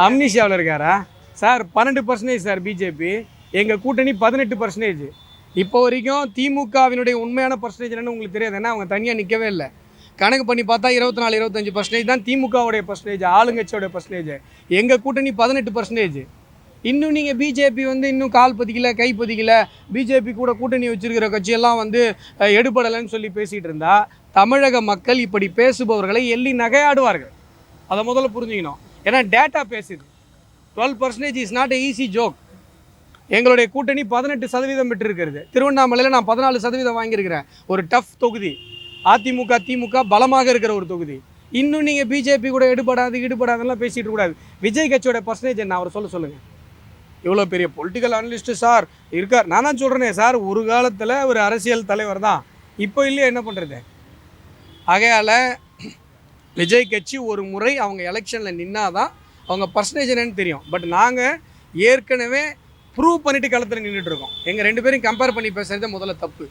அம்னிஷியாவில் இருக்காரா sir? 12% sir BJP. எங்கள் கூட்டணி 18%. இப்போ வரைக்கும் திமுகவினுடைய உண்மையான பர்சன்டேஜ் என்னன்னு உங்களுக்கு தெரியாது. ஏன்னா அவங்க தனியாக நிற்கவே இல்லை. கணக்கு பண்ணி பார்த்தா 24-25% தான் திமுகவுடைய பர்சன்டேஜ், ஆளுங்கட்சியோடைய பர்சன்டேஜ். எங்கள் கூட்டணி 18%. இன்னும் நீங்கள் பிஜேபி இன்னும் கால் பதிக்கல, கை பதிக்கல, பிஜேபி கூட கூட்டணி வச்சிருக்கிற கட்சியெல்லாம் எடுபடலைன்னு சொல்லி பேசிகிட்டு இருந்தா தமிழக மக்கள் இப்படி பேசுபவர்களை எள்ளி நகையாடுவார்கள். அதை முதல்ல புரிஞ்சுக்கணும். ஏன்னா டேட்டா பேசுது. 12% is not a easy joke. எங்களுடைய கூட்டணி 18% பெற்றிருக்கிறது. திருவண்ணாமலையில் நான் 14% வாங்கியிருக்கிறேன். ஒரு டஃப் தொகுதி. அதிமுக திமுக பலமாக இருக்கிற ஒரு தொகுதி. இன்னும் நீங்கள் பிஜேபி கூட ஈடுபடாதெல்லாம் பேசிகிட்டு கூடாது. விஜய் கட்சியோட பர்சன்டேஜ் என்ன அவர் சொல்லுங்கள். இவ்வளோ பெரிய பொலிட்டிக்கல் அனலிஸ்ட்டு சார் இருக்கார். நான் தான் சொல்கிறேனே சார், ஒரு காலத்தில் ஒரு அரசியல் தலைவர் தான், இப்போ இல்லையா என்ன பண்ணுறது? ஆகையால் விஜய் கட்சி ஒரு முறை அவங்க எலெக்ஷனில் நின்னாதான் அவங்க பர்சன்டேஜ் என்னன்னு தெரியும். பட் நாங்கள் ஏற்கனவே ப்ரூவ் பண்ணிவிட்டு களத்தில் நின்றுட்டுருக்கோம். எங்கள் 2 பேரும் கம்பேர் பண்ணி பேசுகிறது முதல்ல தப்பு.